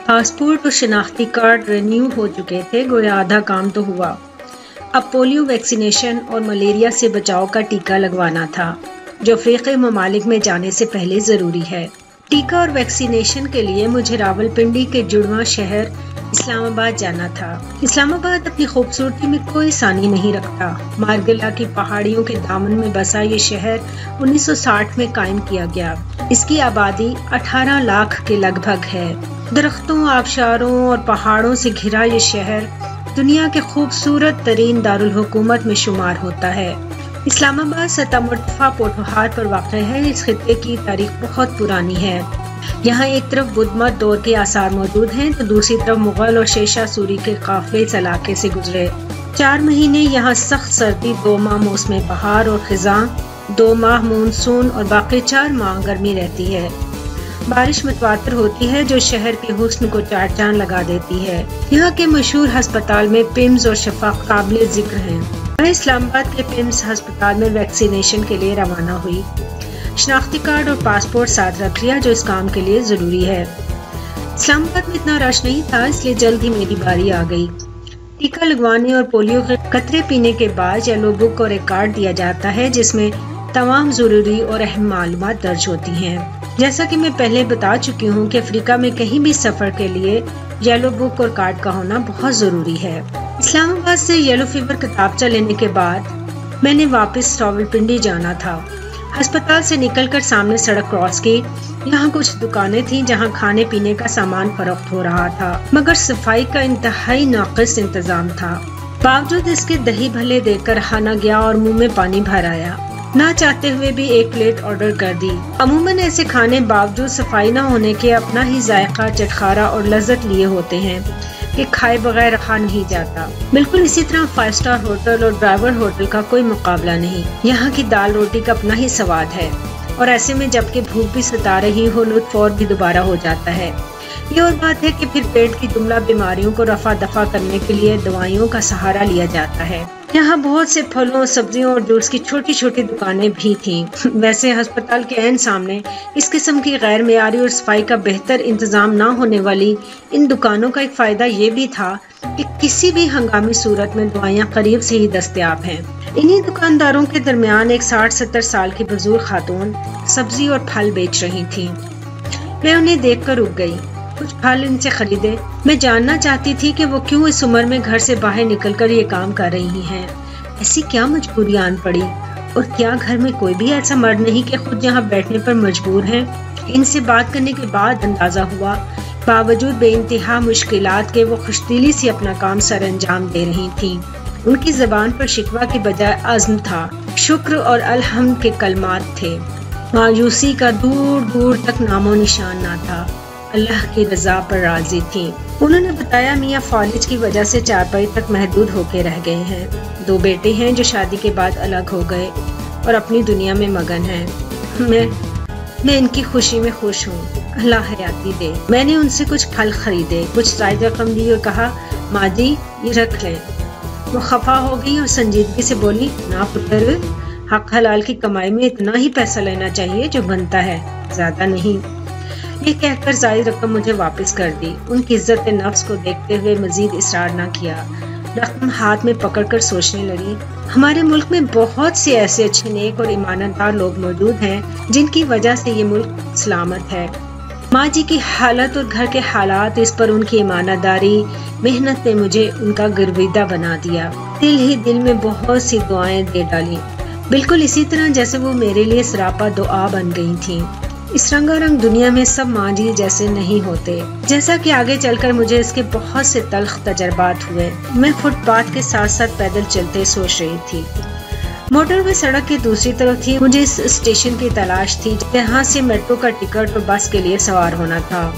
Passport اور شناختی card renew ہو چکے تھے، گویا آدھا کام تو ہوا۔ اب پولیو ویکسینیشن اور ملیریا سے بچاؤ کا ٹیکہ لگوانا تھا، جو افریقی ممالک میں جانے سے پہلے ضروری ہے۔ ٹیکہ اور ویکسینیشن کے لیے مجھے راولپنڈی کے جڑواں شہر اسلام آباد جانا تھا۔ اسلام آباد اپنی خوبصورتی میں کوئی ثانی نہیں رکھتا۔ مارگلا کی پہاڑیوں کے دامن میں بسا یہ شہر 1960 میں قائم کیا گیا۔ اس کی آبادی 18 لاکھ کے لگ بھگ ہے۔ درختوں، آبشاروں اور پہاڑوں سے گھرا یہ شہر دنیا کے خوبصورت ترین دارالحکومت میں شمار ہوتا ہے۔ اسلام آباد سطح مرتفع پوٹوہار پر واقع ہے۔ اس خطے کی تاریخ بہت پرانی ہے۔ یہاں ایک طرف بدھ مت دور کے آثار موجود ہیں تو دوسری طرف مغل اور شیرشاہ سوری کے قافلے اس علاقے سے گزرے۔ 4 مہینے یہاں سخت سردی، 2 ماہ موسم بہار اور خزاں، 2 ماہ مونسون اور باقی 4 ماہ گرمی رہتی ہے۔ بارش متواتر ہوتی ہے جو شہر کے حسن کو 4 چاند لگا دیتی ہے۔ یہاں کے مشہور ہسپتال میں پمز اور شفا قابل ذکر ہیں۔ میں اسلام آباد کے پمز ہسپتال میں ویکسینیشن کے لیے روانہ ہوئی۔ شناختی کارڈ اور پاسپورٹ ساتھ رکھ لیا جو اس کام کے لیے ضروری ہے۔ اسلام آباد میں اتنا رش نہیں تھا، اس لیے جلد ہی میری باری آ گئی۔ ٹیکہ لگوانے اور پولیو کے قطرے پینے کے بعد یلو بک اور ایک کارڈ دیا جاتا ہے جس میں تمام ضروری اور اہم معلومات درج ہوتی ہیں۔ جیسا کہ میں پہلے بتا چکی ہوں کہ افریقہ میں کہیں بھی سفر کے لیے یلو بک اور کارڈ کا ہونا بہت ضروری ہے۔ اسلام آباد سے یلو فیور کتابچہ لینے کے بعد میں نے واپس راولپنڈی جانا تھا۔ ہسپتال سے نکل کر سامنے سڑک کراس کی۔ یہاں کچھ دکانیں تھیں جہاں کھانے پینے کا سامان فروخت ہو رہا تھا، مگر صفائی کا انتہائی ناقص انتظام تھا۔ باوجود اس کے دہی بھلے دیکھ کر رہا نہ گیا اور منہ میں پانی بھر آیا۔ نہ چاہتے ہوئے بھی ایک پلیٹ آرڈر کر دی۔ عموماً ایسے کھانے باوجود صفائی نہ ہونے کے اپنا ہی ذائقہ، چٹخارا اور لذت لیے ہوتے ہیں کہ کھائے بغیر رہا نہیں جاتا۔ بالکل اسی طرح 5 اسٹار ہوٹل اور ڈرائیور ہوٹل کا کوئی مقابلہ نہیں۔ یہاں کی دال روٹی کا اپنا ہی سواد ہے، اور ایسے میں جبکہ بھوک بھی ستا رہی ہو، لطف اور بھی دوبارہ ہو جاتا ہے۔ یہ اور بات ہے کہ پھر پیٹ کی جملہ بیماریوں کو رفع دفع کرنے کے لیے دوائیوں کا سہارا لیا جاتا ہے۔ یہاں بہت سے پھلوں، سبزیوں اور جوس کی چھوٹی چھوٹی دکانیں بھی تھیں۔ ویسے ہسپتال کے عین سامنے اس قسم کی غیر معیاری اور صفائی کا بہتر انتظام نہ ہونے والی ان دکانوں کا ایک فائدہ یہ بھی تھا کہ کسی بھی ہنگامی صورت میں دوائیاں قریب سے ہی دستیاب ہیں۔ انہی دکانداروں کے درمیان ایک 60-70 سال کی بزرگ خاتون سبزی اور پھل بیچ رہی تھیں۔ میں انہیں دیکھ کر رک گئی، کچھ پھل ان سے خریدے۔ میں جاننا چاہتی تھی کہ وہ کیوں اس عمر میں گھر سے باہر نکل کر یہ کام کر رہی ہیں۔ ایسی کیا مجبوری آن پڑی، اور کیا گھر میں کوئی بھی ایسا مرد نہیں کہ خود یہاں بیٹھنے پر مجبور ہیں؟ ان سے بات کرنے کے بعد اندازہ ہوا باوجود بے انتہا مشکلات کے وہ خوش دلی سے اپنا کام سر انجام دے رہی تھیں۔ ان کی زبان پر شکوہ کی بجائے عزم تھا، شکر اور الحمد کے کلمات تھے۔ مایوسی کا دور دور تک نام و نشان نہ تھا۔ اللہ کی رضا پر راضی تھیں۔ انہوں نے بتایا میاں فالج کی وجہ سے چارپائی تک محدود ہو کے رہ گئے ہیں۔ 2 بیٹے ہیں جو شادی کے بعد الگ ہو گئے اور اپنی دنیا میں مگن ہیں۔ میں ان کی خوشی میں خوش ہوں، اللہ حیاتی دے۔ میں نے ان سے کچھ پھل خریدے، کچھ زائد رقم دی اور کہا ماں جی یہ رکھ لیں۔ وہ خفا ہو گئی اور سنجیدگی سے بولی نا پتر، حق حلال کی کمائی میں اتنا ہی پیسہ لینا چاہیے جو بنتا ہے، زیادہ نہیں۔ یہ کہہ کر زائد رقم مجھے واپس کر دی۔ ان کی عزت نفس کو دیکھتے ہوئے مزید اصرار نہ کیا۔ رقم ہاتھ میں پکڑ کر سوچنے لگی، ہمارے ملک میں بہت سے ایسے اچھے نیک اور ایماندار لوگ موجود ہیں جن کی وجہ سے یہ ملک سلامت ہے۔ ماں جی کی حالت اور گھر کے حالات، اس پر ان کی ایمانداری، محنت نے مجھے ان کا گرویدہ بنا دیا۔ دل ہی دل میں بہت سی دعائیں دے ڈالی، بالکل اسی طرح جیسے وہ میرے لیے سراپا دعا بن گئی تھیں۔ اس رنگا رنگ دنیا میں سب ماں جی جیسے نہیں ہوتے، جیسا کہ آگے چل کر مجھے اس کے بہت سے تلخ تجربات ہوئے۔ میں فٹ پاتھ کے ساتھ ساتھ پیدل چلتے سوچ رہی تھی۔ موٹر وے سڑک کی دوسری طرف تھی۔ مجھے اس اسٹیشن کی تلاش تھی جہاں سے میٹرو کا ٹکٹ اور بس کے لیے سوار ہونا تھا۔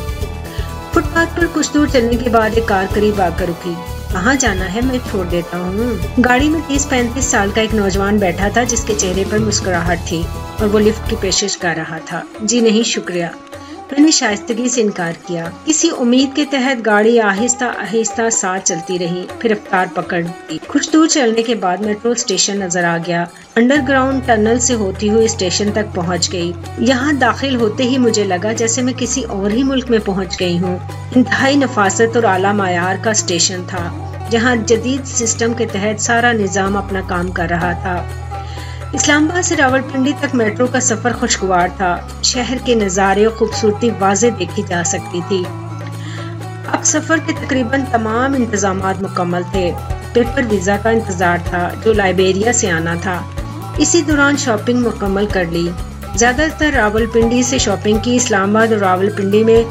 فٹ پاتھ پر کچھ دور چلنے کے بعد ایک کار قریب آ کر رکی۔ کہاں جانا ہے میں چھوڑ دیتا ہوں۔ گاڑی میں 30-35 سال کا ایک نوجوان بیٹھا تھا جس کے چہرے پر مسکراہٹ تھی اور وہ لفٹ کی پیشکش کر رہا تھا۔ جی نہیں شکریہ، میں نے شائستگی سے انکار کیا۔ کسی امید کے تحت گاڑی آہستہ آہستہ ساتھ چلتی رہی، پھر رفتار پکڑ دی۔ کچھ دور چلنے کے بعد میٹرو اسٹیشن نظر آ گیا۔ انڈر گراؤنڈ ٹنل سے ہوتی ہوئی اسٹیشن تک پہنچ گئی۔ یہاں داخل ہوتے ہی مجھے لگا جیسے میں کسی اور ہی ملک میں پہنچ گئی ہوں۔ انتہائی نفاست اور اعلیٰ معیار کا اسٹیشن تھا، جہاں جدید سسٹم کے تحت سارا نظام اپنا کام کر رہا تھا۔ اسلام آباد سے راولپنڈی تک میٹرو کا سفر خوشگوار تھا۔ شہر کے نظارے اور خوبصورتی واضح دیکھی جا سکتی تھی۔ اب سفر کے تقریباً تمام انتظامات مکمل تھے۔ پیپر ویزا کا انتظار تھا جو لائبیریا سے آنا تھا۔ اسی دوران شاپنگ مکمل کر لی۔ زیادہ تر راولپنڈی سے شاپنگ کی۔ اسلام آباد اور راولپنڈی میں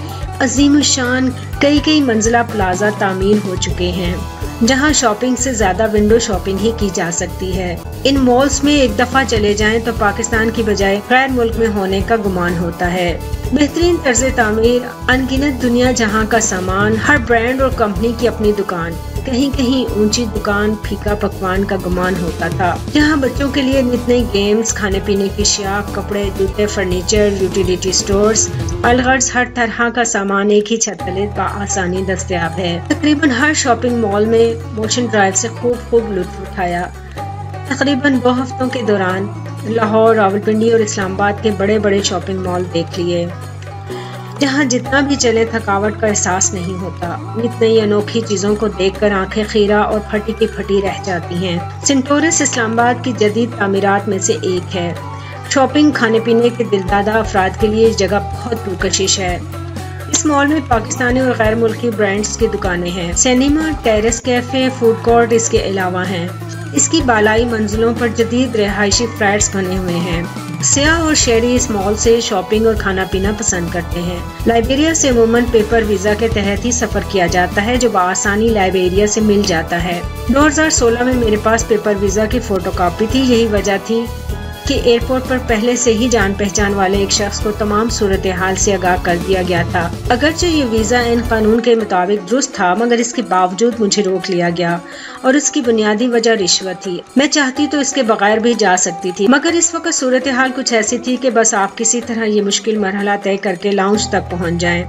عظیم الشان کئی منزلہ پلازا تعمیر ہو چکے ہیں، جہاں شاپنگ سے زیادہ ونڈو شاپنگ ہی کی جا سکتی ہے۔ ان مالز میں ایک دفعہ چلے جائیں تو پاکستان کی بجائے غیر ملک میں ہونے کا گمان ہوتا ہے۔ بہترین طرز تعمیر، انگنت دنیا جہاں کا سامان، ہر برانڈ اور کمپنی کی اپنی دکان، کہیں کہیں اونچی دکان، پھیکا پکوان کا گمان ہوتا تھا، جہاں بچوں کے لیے نت نئی گیمز، کھانے پینے کی اشیاء، کپڑے، جوتے، فرنیچر، یوٹیلیٹی سٹورز، الغرض ہر طرح کا سامان ایک ہی چھت تلے بآسانی دستیاب ہے۔ تقریباً ہر شاپنگ مال میں موشن ڈرائیو سے خوب لطف اٹھایا۔ تقریباً 2 ہفتوں کے دوران لاہور، راولپنڈی اور اسلام آباد کے بڑے شاپنگ مال دیکھ لیے، جہاں جتنا بھی چلے تھکاوٹ کا احساس نہیں ہوتا۔ نت نئی انوکھی چیزوں کو دیکھ کر آنکھیں خیرہ اور پھٹی کی پھٹی رہ جاتی ہیں۔ سینٹورس اسلام آباد کی جدید تعمیرات میں سے ایک ہے۔ شاپنگ، کھانے پینے کے دلدادہ افراد کے لیے اس جگہ بہت پرکشش ہے۔ اس مال میں پاکستانی اور غیر ملکی برانڈز کی دکانیں ہیں۔ Cinema, terrace cafe, food court اس کے علاوہ ہیں۔ اس کی بالائی منزلوں پر جدید رہائشی فلیٹس بنے ہوئے ہیں۔ سیاح اور شہری اس مال سے شاپنگ اور کھانا پینا پسند کرتے ہیں۔ لائبیریا سے عموماً پیپر ویزا کے تحت ہی سفر کیا جاتا ہے، جو بآسانی لائبیریا سے مل جاتا ہے۔ 2016 میں میرے پاس پیپر ویزا کی فوٹو کاپی تھی۔ یہی وجہ تھی کہ ایئرپورٹ پر پہلے سے ہی جان پہچان والے ایک شخص کو تمام صورتحال سے آگاہ کر دیا گیا تھا۔ اگرچہ یہ ویزا ان قانون کے مطابق درست تھا، مگر اس کے باوجود مجھے روک لیا گیا، اور اس کی بنیادی وجہ رشوت تھی۔ میں چاہتی تو اس کے بغیر بھی جا سکتی تھی، مگر اس وقت صورتحال کچھ ایسی تھی کہ بس آپ کسی طرح یہ مشکل مرحلہ طے کر کے لاؤنج تک پہنچ جائیں۔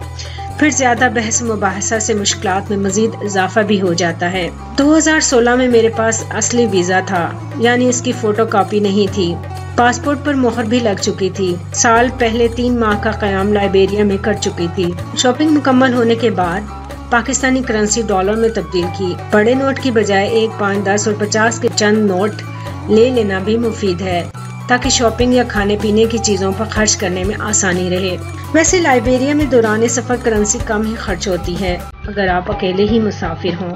پھر زیادہ بحث مباحثہ سے مشکلات میں مزید اضافہ بھی ہو جاتا ہے۔ 2016 میں میرے پاس اصلی ویزا تھا، یعنی اس کی فوٹو کاپی نہیں تھی۔ پاسپورٹ پر مہر بھی لگ چکی تھی۔ سال پہلے 3 ماہ کا قیام لائبیریا میں کر چکی تھی۔ شاپنگ مکمل ہونے کے بعد پاکستانی کرنسی ڈالر میں تبدیل کی۔ بڑے نوٹ کی بجائے 1، 5، 10 اور 50 کے چند نوٹ لے لینا بھی مفید ہے، تاکہ شاپنگ یا کھانے پینے کی چیزوں پر خرچ کرنے میں آسانی رہے۔ ویسے لائبیریا میں دوران سفر کرنسی کم ہی خرچ ہوتی ہے، اگر آپ اکیلے ہی مسافر ہوں۔